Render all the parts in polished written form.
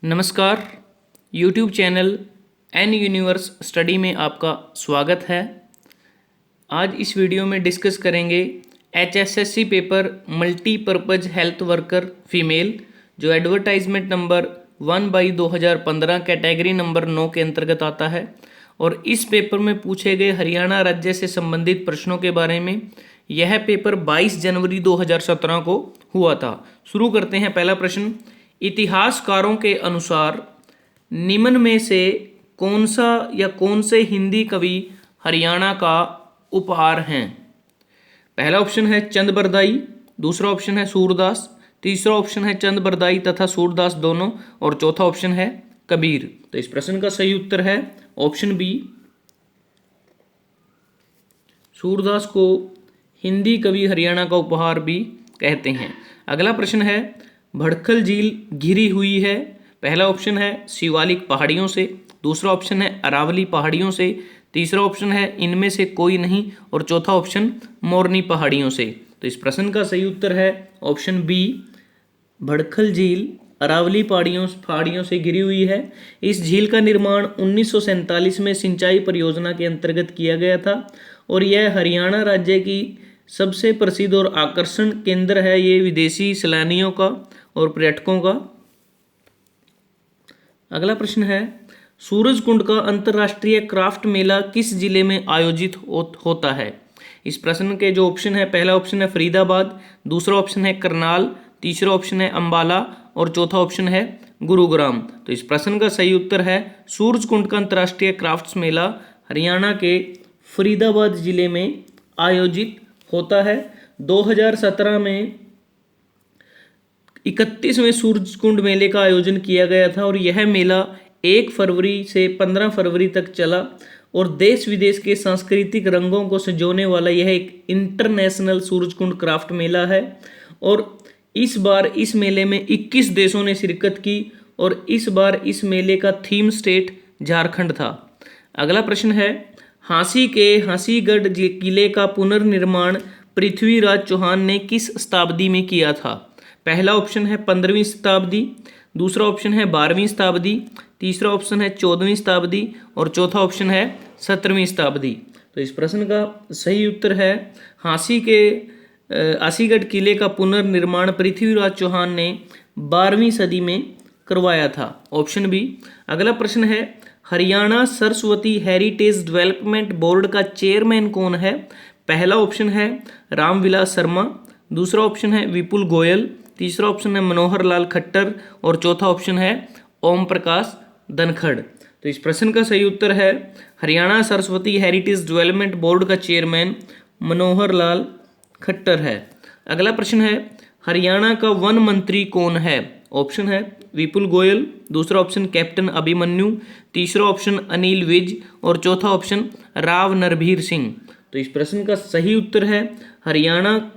नमस्कार। YouTube channel N Universe Study में आपका स्वागत है। आज इस वीडियो में डिस्कस करेंगे HSSC paper multipurpose health worker female, जो एडवर्टाइजमेंट नंबर 1/2015 कैटेगरी नंबर 9 के अंतर्गत आता है। और इस पेपर में पूछे गए हरियाणा राज्य से संबंधित प्रश्नों के बारे में। यह पेपर 22 जनवरी 2017 को हुआ था। शुरू करते हैं। पहला प्रश्न, इतिहासकारों के अनुसार निम्न में से कौन सा या कौन से हिंदी कवि हरियाणा का उपहार हैं? पहला ऑप्शन है चंद बरदाई, दूसरा ऑप्शन है सूरदास, तीसरा ऑप्शन है चंद बरदाई तथा सूरदास दोनों, और चौथा ऑप्शन है कबीर। तो इस प्रश्न का सही उत्तर है ऑप्शन बी, सूरदास को हिंदी कवि हरियाणा का उपहार भी कहते हैं। अगला प्रश्न है, भड़खल झील घिरी हुई है। पहला ऑप्शन है शिवालिक पहाड़ियों से, दूसरा ऑप्शन है अरावली पहाड़ियों से, तीसरा ऑप्शन है इनमें से कोई नहीं, और चौथा ऑप्शन मोरनी पहाड़ियों से। तो इस प्रश्न का सही उत्तर है ऑप्शन बी, भड़खल झील अरावली पहाड़ियों से घिरी हुई है। इस झील का निर्माण 1947 में सिंचाई परियोजना के अंतर्गत किया गया था, और यह हरियाणा राज्य की सबसे प्रसिद्ध और आकर्षण केंद्र है ये विदेशी सैलानियों का और पर्यटकों का। अगला प्रश्न है, सूरजकुंड का अंतर्राष्ट्रीय क्राफ्ट मेला किस जिले में आयोजित होता है? इस प्रश्न के जो ऑप्शन है, पहला ऑप्शन है फरीदाबाद, दूसरा ऑप्शन है करनाल, तीसरा ऑप्शन है अंबाला, और चौथा ऑप्शन है गुरुग्राम। तो इस प्रश्न का सही उत्तर है सूरजकुंड का अंतर्राष्ट्रीय क्राफ्ट्स मेला हरियाणा के फरीदाबाद जिले में आयोजित होता है। 2017 में 31वें सूरजकुंड मेले का आयोजन किया गया था, और यह मेला 1 फरवरी से 15 फरवरी तक चला, और देश विदेश के सांस्कृतिक रंगों को संजोने वाला यह एक इंटरनेशनल सूरजकुंड क्राफ्ट मेला है। और इस बार इस मेले में 21 देशों ने शिरकत की, और इस बार इस मेले का थीम स्टेट झारखंड था। अगला प्रश्न है, हांसी के हांसीगढ़ किले का पुनर्निर्माण पृथ्वीराज चौहान ने किस शताब्दी में किया था? पहला ऑप्शन है 15वीं शताब्दी, दूसरा ऑप्शन है 12वीं शताब्दी, तीसरा ऑप्शन है 14वीं शताब्दी, और चौथा ऑप्शन है 17वीं शताब्दी। तो इस प्रश्न का सही उत्तर है हांसीगढ़ किले का पुनर्निर्माण पृथ्वीराज चौहान ने 12वीं सदी में करवाया था, ऑप्शन बी। अगला प्रश्न है, Haryana Saraswati heritage development board का चेयरमैन कौन है? पहला ऑप्शन है रामविलास शर्मा, दूसरा ऑप्शन है विपुल गोयल, तीसरा ऑप्शन है मनोहर लाल खट्टर, और चौथा ऑप्शन है ओम प्रकाश धनखड़। तो इस प्रश्न का सही उत्तर है Haryana Saraswati heritage development board का चेयरमैन मनोहर लाल खट्टर है। अगला प्रश्न है, हरियाणा का वन मंत्री कौन है? ऑप्शन है विपुल गोयल, दूसरा ऑप्शन कैप्टन अभिमन्यु, तीसरा ऑप्शन अनिल विज, और चौथा ऑप्शन राव नरबीर सिंह। तो इस प्रश्न का सही उत्तर है हरियाणा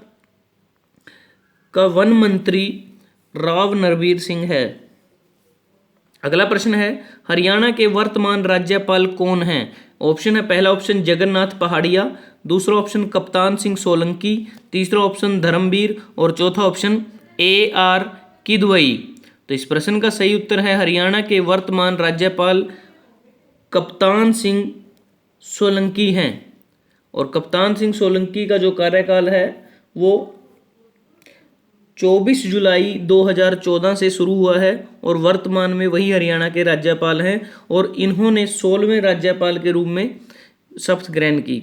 का वन मंत्री राव नरबीर सिंह है। अगला प्रश्न है, हरियाणा के वर्तमान राज्यपाल कौन हैं? ऑप्शन है, पहला ऑप्शन जगन्नाथ पहाड़िया, दूसरा ऑप्शन कप्तान सिंह सोलंकी, तीसरा ऑप्शन धर्मवीर, और चौथा ऑप्शन AR किदवई। तो इस प्रश्न का सही उत्तर है हरियाणा के वर्तमान राज्यपाल कप्तान सिंह सोलंकी हैं, और कप्तान सिंह सोलंकी का जो कार्यकाल है वो 24 जुलाई 2014 से शुरू हुआ है, और वर्तमान में वही हरियाणा के राज्यपाल हैं, और इन्होंने 16वें राज्यपाल के रूप में शपथ ग्रहण की।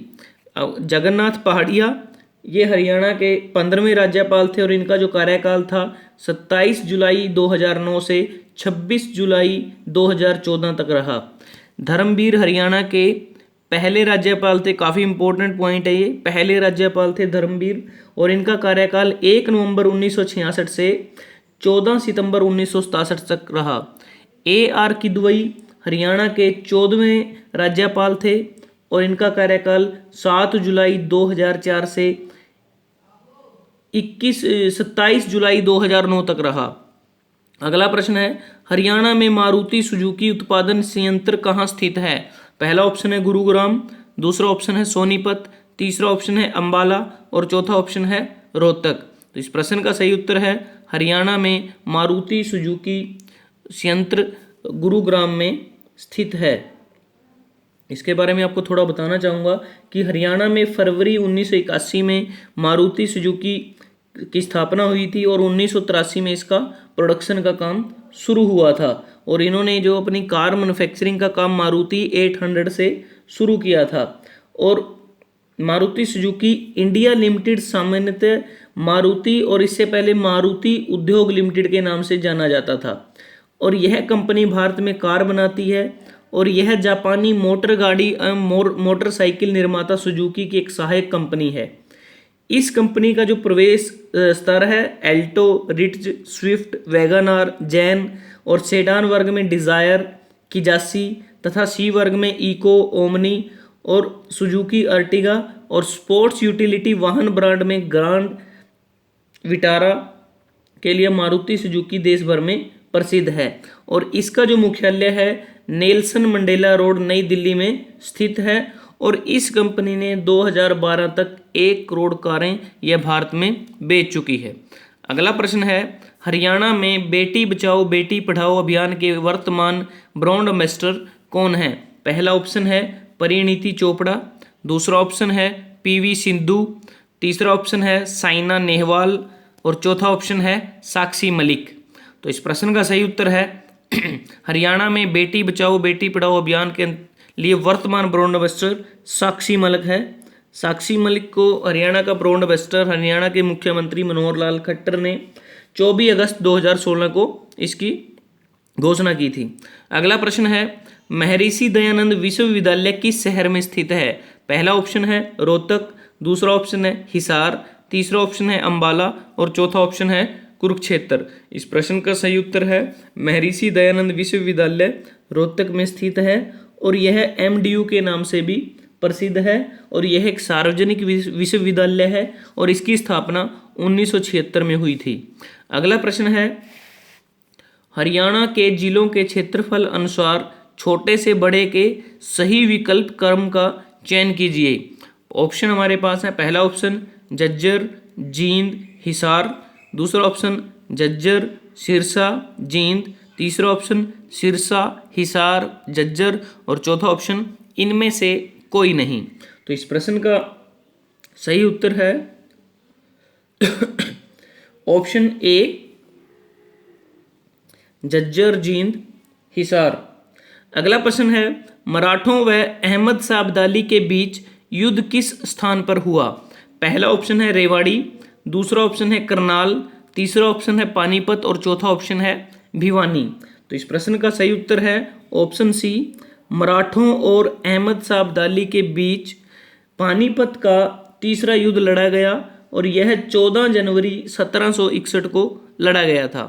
जगन्नाथ पहाड़िया ये हरियाणा के 15वें राज्यपाल थे, और इनका जो कार्यकाल था 27 जुलाई 2009 से 26 जुलाई 2014 तक रहा। धर्मवीर हरियाणा के पहले राज्यपाल थे, काफ़ी इंपॉर्टेंट पॉइंट है ये, पहले राज्यपाल थे धर्मवीर, और इनका कार्यकाल 1 नवंबर 1966 से 14 सितंबर 1967 तक रहा। AR किदवई हरियाणा के 14वें राज्यपाल थे, और इनका कार्यकाल 7 जुलाई 2004 से 27 जुलाई 2009 तक रहा। अगला प्रश्न है, हरियाणा में मारुति सुजुकी उत्पादन संयंत्र कहाँ स्थित है? पहला ऑप्शन है गुरुग्राम, दूसरा ऑप्शन है सोनीपत, तीसरा ऑप्शन है अंबाला, और चौथा ऑप्शन है रोहतक। तो इस प्रश्न का सही उत्तर है हरियाणा में मारुति सुजुकी संयंत्र गुरुग्राम में स्थित है। इसके बारे में आपको थोड़ा बताना चाहूँगा कि हरियाणा में फरवरी 1981 में मारुति सुजुकी की स्थापना हुई थी और 1983 में इसका प्रोडक्शन का काम शुरू हुआ था। और इन्होंने जो अपनी कार मैन्युफैक्चरिंग का काम मारुति 800 से शुरू किया था। और मारुति सुजुकी इंडिया लिमिटेड सामान्यतः मारुति और इससे पहले मारुति उद्योग लिमिटेड के नाम से जाना जाता था। और यह कंपनी भारत में कार बनाती है और यह जापानी मोटर गाड़ी एवं मोटरसाइकिल निर्माता सुजुकी की एक सहायक कंपनी है। इस कंपनी का जो प्रवेश स्तर है Alto, Ritz, Swift, Wagon R, Zen और सेडान वर्ग में डिजायर, किजासी तथा सी वर्ग में इको, ओमनी और सुजुकी अर्टिगा और स्पोर्ट्स यूटिलिटी वाहन ब्रांड में ग्रांड विटारा के लिए मारुति सुजुकी देश भर में प्रसिद्ध है। और इसका जो मुख्यालय है नेल्सन मंडेला रोड नई दिल्ली में स्थित है। और इस कंपनी ने 2012 तक 1 करोड़ कारें यह भारत में बेच चुकी है। अगला प्रश्न है हरियाणा में बेटी बचाओ बेटी पढ़ाओ अभियान के वर्तमान ब्रांड एम्बेसडर कौन है? पहला ऑप्शन है परिणीति चोपड़ा, दूसरा ऑप्शन है पीवी सिंधु, तीसरा ऑप्शन है साइना नेहवाल और चौथा ऑप्शन है साक्षी मलिक। तो इस प्रश्न का सही उत्तर है हरियाणा में बेटी बचाओ बेटी पढ़ाओ अभियान के लिए वर्तमान ब्रांड एम्बेसडर साक्षी मलिक है। साक्षी मलिक को हरियाणा का ब्रांड एम्बेसडर हरियाणा के मुख्यमंत्री मनोहर लाल खट्टर ने 24 अगस्त 2016 को इसकी घोषणा की थी। अगला प्रश्न है महर्षि दयानंद विश्वविद्यालय किस शहर में स्थित है? पहला ऑप्शन है रोहतक, दूसरा ऑप्शन है हिसार, तीसरा ऑप्शन है अंबाला और चौथा ऑप्शन है कुरुक्षेत्र। इस प्रश्न का सही उत्तर है महर्षि दयानंद विश्वविद्यालय रोहतक में स्थित है और यह MDU के नाम से भी प्रसिद्ध है और यह एक सार्वजनिक विश्वविद्यालय है और इसकी स्थापना 1976 में हुई थी। अगला प्रश्न है हरियाणा के जिलों के क्षेत्रफल अनुसार छोटे से बड़े के सही विकल्प क्रम का चयन कीजिए। ऑप्शन हमारे पास है पहला ऑप्शन झज्जर, जींद, हिसार, दूसरा ऑप्शन झज्जर, सिरसा, जींद, तीसरा ऑप्शन सिरसा, हिसार, झज्जर और चौथा ऑप्शन इनमें से कोई नहीं। तो इस प्रश्न का सही उत्तर है ऑप्शन ए झज्जर, जींद, हिसार। अगला प्रश्न है मराठों व अहमद शाह अब्दाली के बीच युद्ध किस स्थान पर हुआ? पहला ऑप्शन है रेवाड़ी, दूसरा ऑप्शन है करनाल, तीसरा ऑप्शन है पानीपत और चौथा ऑप्शन है भिवानी। तो इस प्रश्न का सही उत्तर है ऑप्शन सी मराठों और अहमद शाह अब्दाली के बीच पानीपत का तीसरा युद्ध लड़ा गया और यह 14 जनवरी 1761 को लड़ा गया था।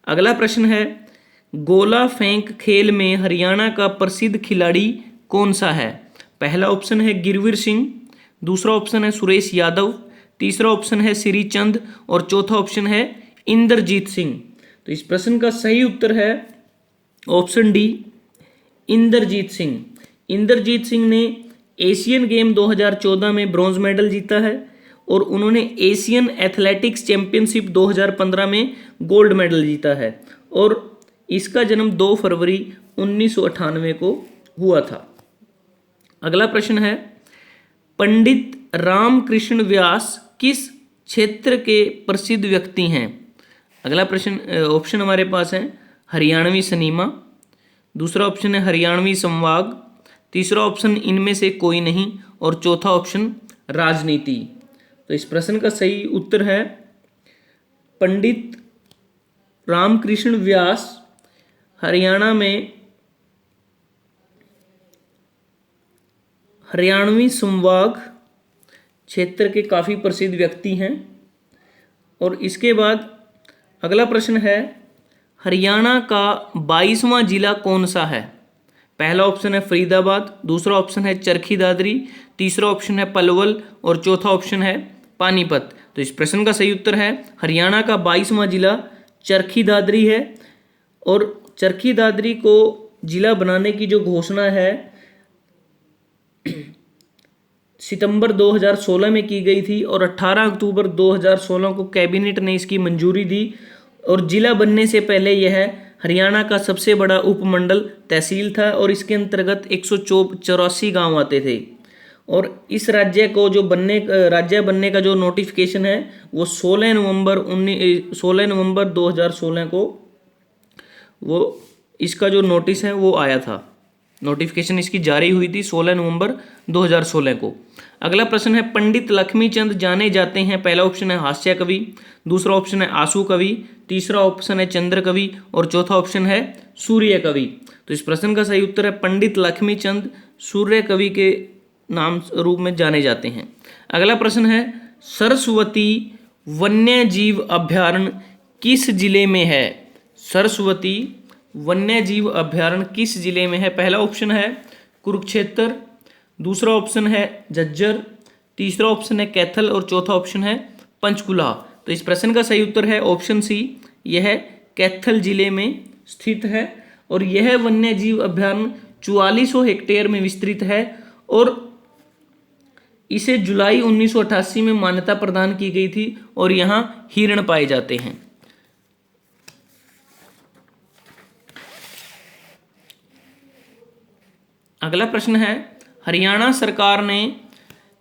अगला प्रश्न है गोला फेंक खेल में हरियाणा का प्रसिद्ध खिलाड़ी कौन सा है? पहला ऑप्शन है गिरवीर सिंह, दूसरा ऑप्शन है सुरेश यादव, तीसरा ऑप्शन है श्रीचंद और चौथा ऑप्शन है इंद्रजीत सिंह। तो इस प्रश्न का सही उत्तर है ऑप्शन डी इंद्रजीत सिंह। इंद्रजीत सिंह ने एशियन गेम 2014 में ब्रॉन्ज मेडल जीता है और उन्होंने एशियन एथलेटिक्स चैंपियनशिप 2015 में गोल्ड मेडल जीता है और इसका जन्म 2 फरवरी 1998 को हुआ था। अगला प्रश्न है पंडित रामकृष्ण व्यास किस क्षेत्र के प्रसिद्ध व्यक्ति हैं? अगला प्रश्न ऑप्शन हमारे पास है हरियाणवी सिनेमा, दूसरा ऑप्शन है हरियाणवी संवाद, तीसरा ऑप्शन इनमें से कोई नहीं और चौथा ऑप्शन राजनीति। तो इस प्रश्न का सही उत्तर है पंडित रामकृष्ण व्यास हरियाणा में हरियाणवी संवाद क्षेत्र के काफ़ी प्रसिद्ध व्यक्ति हैं। और इसके बाद अगला प्रश्न है हरियाणा का 22वां जिला कौन सा है? पहला ऑप्शन है फरीदाबाद, दूसरा ऑप्शन है चरखी दादरी, तीसरा ऑप्शन है पलवल और चौथा ऑप्शन है पानीपत। तो इस प्रश्न का सही उत्तर है हरियाणा का 22वां जिला चरखी दादरी है और चरखी दादरी को जिला बनाने की जो घोषणा है सितंबर 2016 में की गई थी और 18 अक्टूबर 2016 को कैबिनेट ने इसकी मंजूरी दी और जिला बनने से पहले यह हरियाणा का सबसे बड़ा उपमंडल तहसील था और इसके अंतर्गत 184 गांव आते थे। और इस राज्य को जो राज्य बनने का जो नोटिफिकेशन है वो 16 नवंबर 2016 को वो इसका जो नोटिस है वो आया था। नोटिफिकेशन इसकी जारी हुई थी 16 नवंबर 2016 को। अगला प्रश्न है, पंडित लक्ष्मीचंद जाने जाते हैं। पहला ऑप्शन है हास्य कवि, दूसरा ऑप्शन है आंसू कवि, तीसरा ऑप्शन है चंद्र कवि और चौथा ऑप्शन है सूर्य कवि। तो इस प्रश्न का सही उत्तर है पंडित लक्ष्मीचंद सूर्य कवि के नाम रूप में जाने जाते हैं। अगला प्रश्न है, सरस्वती वन्य जीव अभयारण्य किस जिले में है? सरस्वती वन्य जीव अभयारण्य किस जिले में है? पहला ऑप्शन है कुरुक्षेत्र, दूसरा ऑप्शन है झज्जर, तीसरा ऑप्शन है कैथल और चौथा ऑप्शन है पंचकुला। तो इस प्रश्न का सही उत्तर है ऑप्शन सी, यह कैथल जिले में स्थित है और यह वन्य जीव अभयारण्य 4400 हेक्टेयर में विस्तृत है और इसे जुलाई 1988 में मान्यता प्रदान की गई थी और यहां हिरण पाए जाते हैं। अगला प्रश्न है, हरियाणा सरकार ने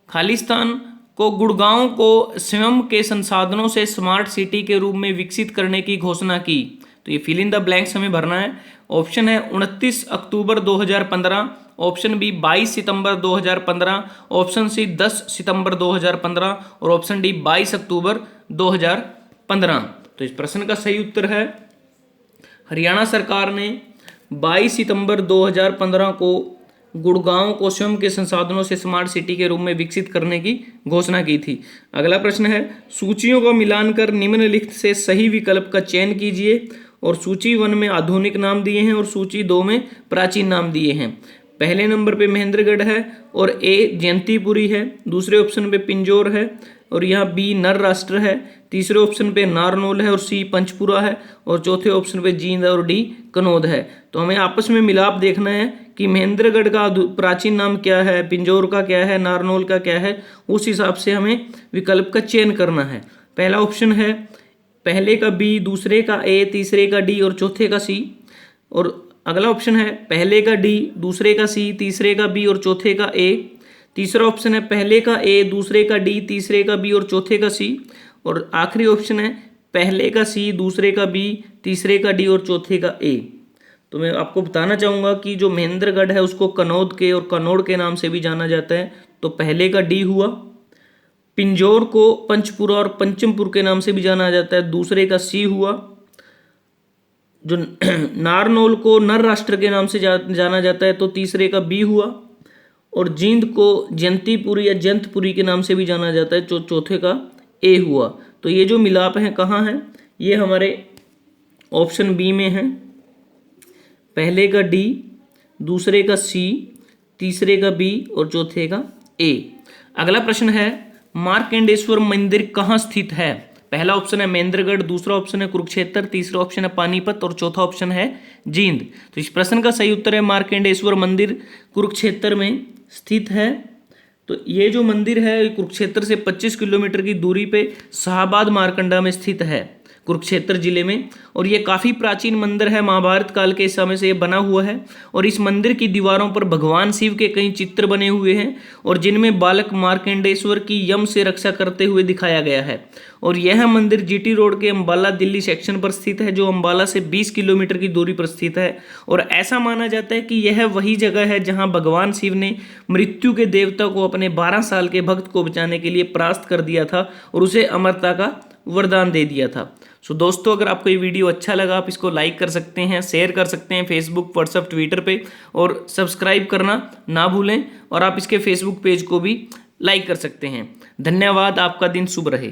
खालिस्तान को गुड़गांव को स्वयं के संसाधनों से स्मार्ट सिटी के रूप में विकसित करने की घोषणा की। तो ये फिल इन द ब्लैंक्स हमें भरना है। ऑप्शन है 29 अक्टूबर 2015, ऑप्शन बी 22 सितंबर 2015, ऑप्शन सी 10 सितंबर 2015 और ऑप्शन डी 22 अक्टूबर 2015। तो इस प्रश्न का सही उत्तर है हरियाणा सरकार ने 22 सितंबर 2015 को गुड़गांव को स्वयं के संसाधनों से स्मार्ट सिटी के रूप में विकसित करने की घोषणा की थी। अगला प्रश्न है, सूचियों का मिलान कर निम्नलिखित से सही विकल्प का चयन कीजिए। और सूची 1 में आधुनिक नाम दिए हैं और सूची 2 में प्राचीन नाम दिए हैं। पहले नंबर पे महेंद्रगढ़ है और ए जयंतीपुरी है, दूसरे ऑप्शन पे पिंजौर है और यहाँ बी नर राष्ट्र है, तीसरे ऑप्शन पे नारनौल है और सी पंचपुरा है और चौथे ऑप्शन पे जींद और डी कनौद है। तो हमें आपस में मिलाप देखना है कि महेंद्रगढ़ का प्राचीन नाम क्या है, पिंजौर का क्या है, नारनौल का क्या है, उस हिसाब से हमें विकल्प का चयन करना है। पहला ऑप्शन है पहले का बी, दूसरे का ए, तीसरे का डी और चौथे का सी। और अगला ऑप्शन है पहले का डी, दूसरे का सी, तीसरे का बी और चौथे का ए। तीसरा ऑप्शन है पहले का ए, दूसरे का डी, तीसरे का बी और चौथे का सी। और आखिरी ऑप्शन है पहले का सी, दूसरे का बी, तीसरे का डी और चौथे का ए। तो मैं आपको बताना चाहूँगा कि जो महेंद्रगढ़ है उसको कनौद के और कनौड़ के नाम से भी जाना जाता है। तो पहले का डी हुआ, पिंजौर को पंचपुरा और पंचमपुर के नाम से भी जाना जाता है, दूसरे का सी हुआ, जो नारनौल को नर राष्ट्र के नाम से जाना जाता है तो तीसरे का बी हुआ, और जींद को जयंतीपुरी या जयंतपुरी के नाम से भी जाना जाता है जो चौथे का ए हुआ। तो ये जो मिलाप हैं कहाँ हैं, ये हमारे ऑप्शन बी में है, पहले का डी, दूसरे का सी, तीसरे का बी और चौथे का ए। अगला प्रश्न है, मार्कंडेश्वर मंदिर कहाँ स्थित है? पहला ऑप्शन है महेंद्रगढ़, दूसरा ऑप्शन है कुरुक्षेत्र, तीसरा ऑप्शन है पानीपत और चौथा ऑप्शन है जींद। तो इस प्रश्न का सही उत्तर है मार्कंडेश्वर मंदिर कुरुक्षेत्र में स्थित है। तो ये जो मंदिर है कुरुक्षेत्र से 25 किलोमीटर की दूरी पे शाहबाद मारकंडा में स्थित है, कुरुक्षेत्र जिले में। और ये काफ़ी प्राचीन मंदिर है, महाभारत काल के समय से ये बना हुआ है। और इस मंदिर की दीवारों पर भगवान शिव के कई चित्र बने हुए हैं और जिनमें बालक मार्कंडेश्वर की यम से रक्षा करते हुए दिखाया गया है। और यह मंदिर जीटी रोड के अंबाला दिल्ली सेक्शन पर स्थित है, जो अंबाला से 20 किलोमीटर की दूरी पर स्थित है। और ऐसा माना जाता है कि यह वही जगह है जहां भगवान शिव ने मृत्यु के देवता को अपने 12 साल के भक्त को बचाने के लिए परास्त कर दिया था और उसे अमरता का वरदान दे दिया था। सो दोस्तों, अगर आपको ये वीडियो अच्छा लगा आप इसको लाइक कर सकते हैं, शेयर कर सकते हैं फेसबुक, व्हाट्सएप, ट्विटर पे, और सब्सक्राइब करना ना भूलें। और आप इसके फेसबुक पेज को भी लाइक कर सकते हैं। धन्यवाद, आपका दिन शुभ रहे।